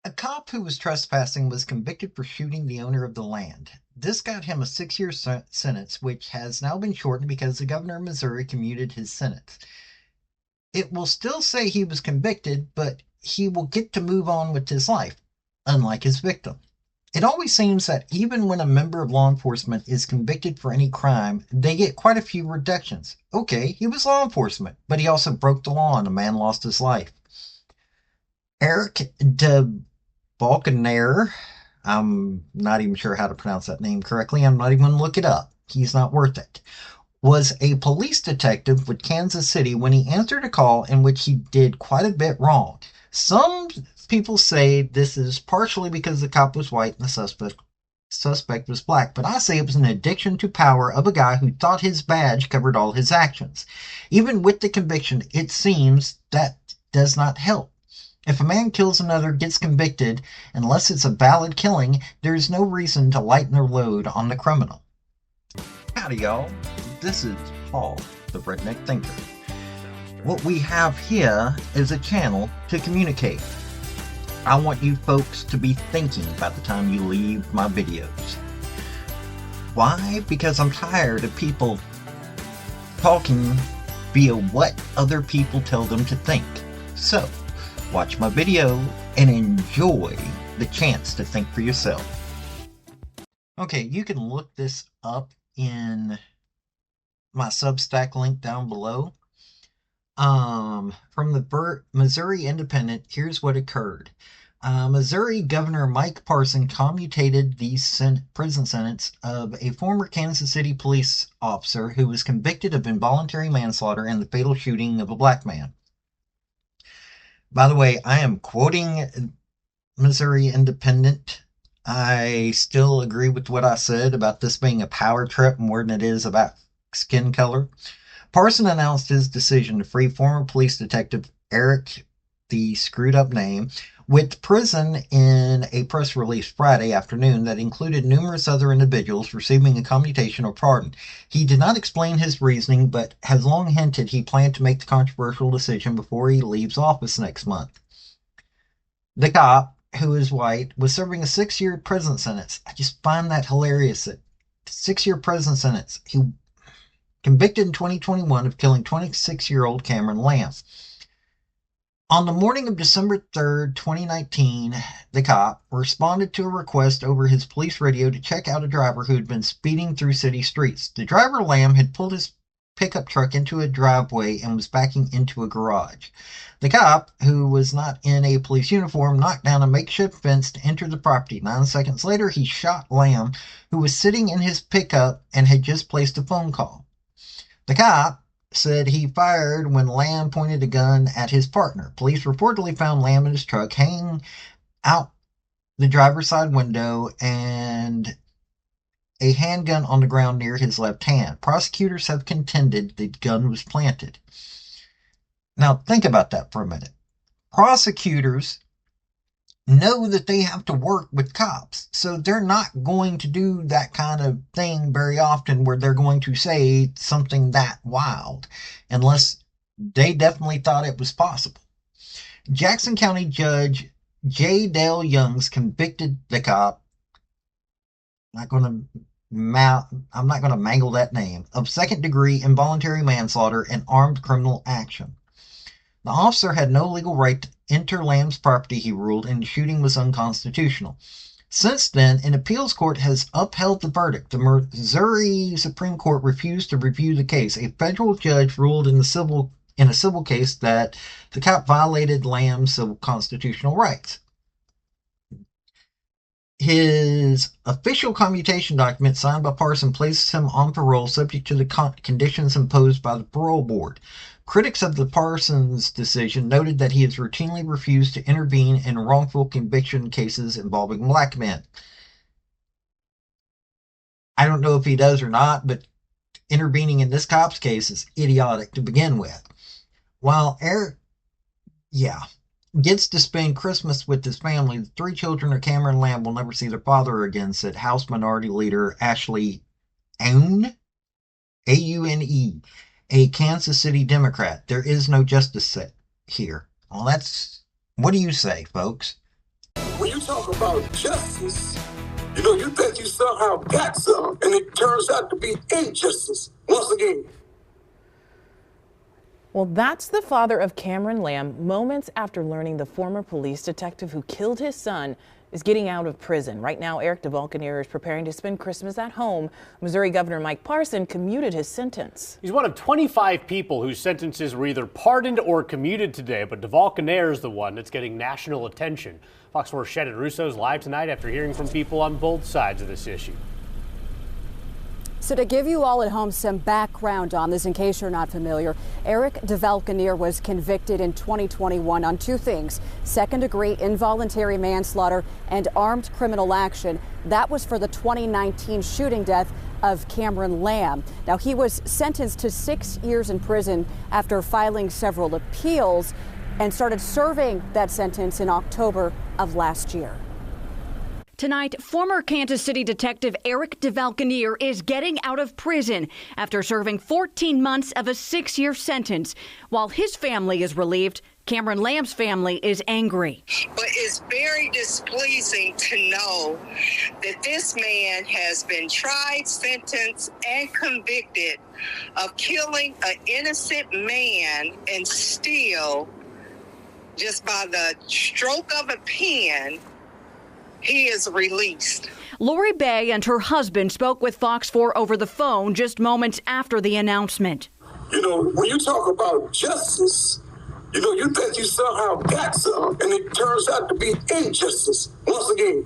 A cop who was trespassing was convicted for shooting the owner of the land. This got him a 6-year sentence, which has now been shortened because the governor of Missouri commuted his sentence. It will still say he was convicted, but he will get to move on with his life, unlike his victim. It always seems that even when a member of law enforcement is convicted for any crime, they get quite a few reductions. Okay, he was law enforcement, but he also broke the law and a man lost his life. Eric de Balkenair, I'm not even sure how to pronounce that name correctly. I'm not even going to look it up. He's not worth it. Was a police detective with Kansas City when he answered a call in which he did quite a bit wrong. Some people say this is partially because the cop was white and the suspect was black, but I say it was an addiction to power of a guy who thought his badge covered all his actions. Even with the conviction, it seems that does not help. If a man kills another, gets convicted, unless it's a valid killing, there is no reason to lighten the load on the criminal. Howdy, y'all. This is Paul, the Redneck Thinker. What we have here is a channel to communicate. I want you folks to be thinking by the time you leave my videos. Why? Because I'm tired of people talking via what other people tell them to think. So, watch my video and enjoy the chance to think for yourself. Okay, you can look this up in my Substack link down below. From the Missouri Independent, here's what occurred. Missouri Governor Mike Parson commutated the prison sentence of a former Kansas City police officer who was convicted of involuntary manslaughter in the fatal shooting of a black man. By the way, I am quoting Missouri Independent. I still agree with what I said about this being a power trip more than it is about skin color. Parson announced his decision to free former police detective Eric, the screwed up name, with prison in a press release Friday afternoon that included numerous other individuals receiving a commutation or pardon. He did not explain his reasoning, but has long hinted he planned to make the controversial decision before he leaves office next month. The cop, who is white, was serving a 6-year prison sentence. I just find that hilarious. That 6-year prison sentence. He convicted in 2021 of killing 26-year-old Cameron Lamb. On the morning of December 3rd, 2019, the cop responded to a request over his police radio to check out a driver who had been speeding through city streets. The driver, Lamb, had pulled his pickup truck into a driveway and was backing into a garage. The cop, who was not in a police uniform, knocked down a makeshift fence to enter the property. 9 seconds later, he shot Lamb, who was sitting in his pickup and had just placed a phone call. The cop said he fired when Lamb pointed a gun at his partner. Police reportedly found Lamb in his truck hanging out the driver's side window and a handgun on the ground near his left hand. Prosecutors have contended the gun was planted. Now, think about that for a minute. Prosecutors know that they have to work with cops, so they're not going to do that kind of thing very often where they're going to say something that wild, unless they definitely thought it was possible. Jackson County Judge J. Dale Youngs convicted the cop, I'm not going to mangle that name, of second-degree involuntary manslaughter and armed criminal action. The officer had no legal right to enter Lamb's property, he ruled, and the shooting was unconstitutional. Since then, an appeals court has upheld the verdict. The Missouri Supreme Court refused to review the case. A federal judge ruled in a civil case that the cop violated Lamb's civil constitutional rights. His official commutation document signed by Parson places him on parole subject to the conditions imposed by the parole board. Critics of the Parsons decision noted that he has routinely refused to intervene in wrongful conviction cases involving black men. I don't know if he does or not, but intervening in this cop's case is idiotic to begin with. While Eric, gets to spend Christmas with his family, the 3 children of Cameron Lamb will never see their father again, said House Minority Leader Ashley Aune, A-U-N-E, a Kansas City Democrat. There is no justice here. Well, what do you say, folks? when you talk about justice, you think you somehow got some, and it turns out to be injustice once again. Well, that's the father of Cameron Lamb moments after learning the former police detective who killed his son is getting out of prison. Right now, Eric DeValcanier is preparing to spend Christmas at home. Missouri Governor Mike Parson commuted his sentence. He's one of 25 people whose sentences were either pardoned or commuted today, but DeValcanier is the one that's getting national attention. Fox 4's Shannon Russo's live tonight after hearing from people on both sides of this issue. So to give you all at home some background on this, in case you're not familiar, Eric DeValcanier was convicted in 2021 on two things: second-degree involuntary manslaughter and armed criminal action. That was for the 2019 shooting death of Cameron Lamb. Now, he was sentenced to 6 years in prison after filing several appeals and started serving that sentence in October of last year. Tonight, former Kansas City detective Eric DeValcanier is getting out of prison after serving 14 months of a 6-year sentence. While his family is relieved, Cameron Lamb's family is angry. But it's very displeasing to know that this man has been tried, sentenced, and convicted of killing an innocent man, and still, just by the stroke of a pen, he is released. Lori Bay and her husband spoke with Fox 4 over the phone just moments after the announcement. When you talk about justice, you think you somehow got some, and it turns out to be injustice once again.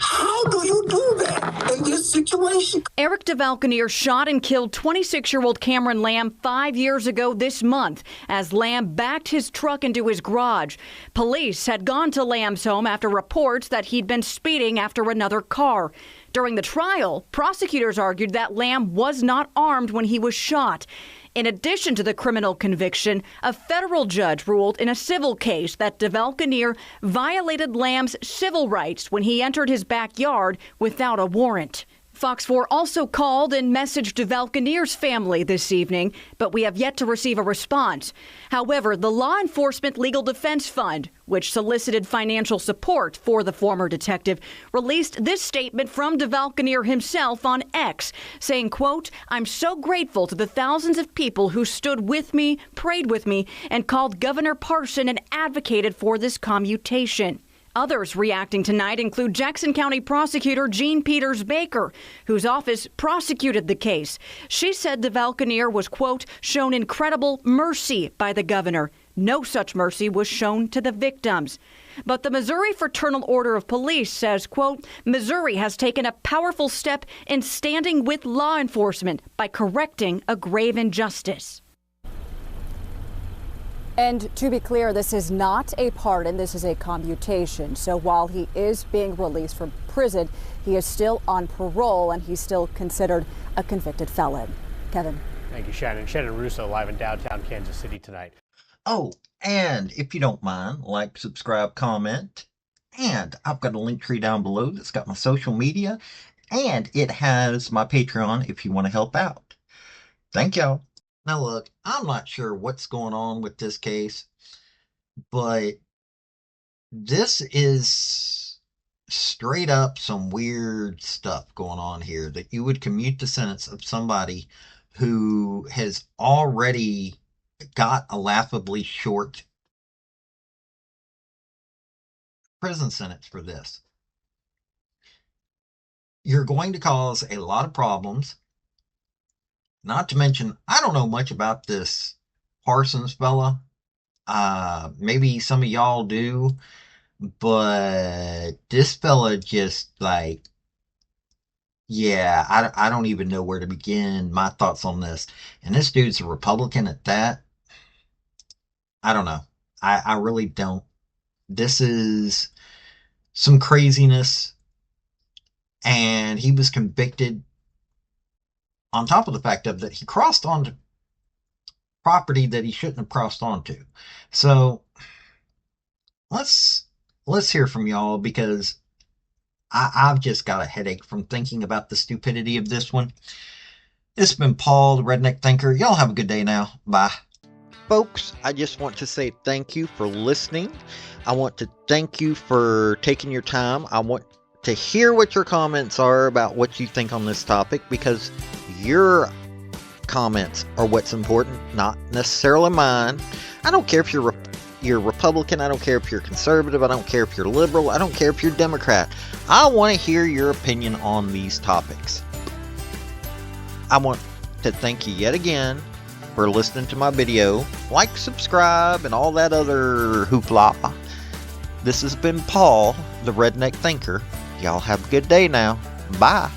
How do you do that in this situation? Eric DeValcanier shot and killed 26-year-old Cameron Lamb 5 years ago this month as Lamb backed his truck into his garage. Police had gone to Lamb's home after reports that he'd been speeding after another car. During the trial, prosecutors argued that Lamb was not armed when he was shot. In addition to the criminal conviction, a federal judge ruled in a civil case that DeValcanier violated Lamb's civil rights when he entered his backyard without a warrant. Fox 4 also called and messaged DeValcanier's family this evening, but we have yet to receive a response. However, the Law Enforcement Legal Defense Fund, which solicited financial support for the former detective, released this statement from DeValcanier himself on X, saying, quote, "I'm so grateful to the thousands of people who stood with me, prayed with me, and called Governor Parson and advocated for this commutation." Others reacting tonight include Jackson County Prosecutor Jean Peters Baker, whose office prosecuted the case. She said DeValcanier was, quote, "shown incredible mercy by the governor. No such mercy was shown to the victims." But the Missouri Fraternal Order of Police says, quote, "Missouri has taken a powerful step in standing with law enforcement by correcting a grave injustice." And to be clear, this is not a pardon, this is a commutation. So while he is being released from prison, he is still on parole and he's still considered a convicted felon. Kevin. Thank you, Shannon. Shannon Russo live in downtown Kansas City tonight. Oh, and if you don't mind, like, subscribe, comment. And I've got a link tree down below that's got my social media. And it has my Patreon if you want to help out. Thank y'all. Now look, I'm not sure what's going on with this case, but this is straight up some weird stuff going on here, that you would commute the sentence of somebody who has already got a laughably short prison sentence for this. You're going to cause a lot of problems. Not to mention, I don't know much about this Parsons fella. Maybe some of y'all do, but this fella just like, yeah, I don't even know where to begin my thoughts on this. And this dude's a Republican at that. I don't know. I really don't. This is some craziness. And he was convicted on top of the fact of that he crossed onto property that he shouldn't have crossed onto. So let's hear from y'all, because I've just got a headache from thinking about the stupidity of this one. This has been Paul, the Redneck Thinker. Y'all have a good day now. Bye. folks, I just want to say thank you for listening. I want to thank you for taking your time. I want to hear what your comments are about what you think on this topic, because your comments are what's important, not necessarily mine. I don't care if you're Republican, I don't care if you're conservative, I don't care if you're liberal, I don't care if you're Democrat. I want to hear your opinion on these topics. I want to thank you yet again for listening to my video. Like, subscribe, and all that other hoopla. This has been Paul, the Redneck Thinker. Y'all have a good day now. Bye.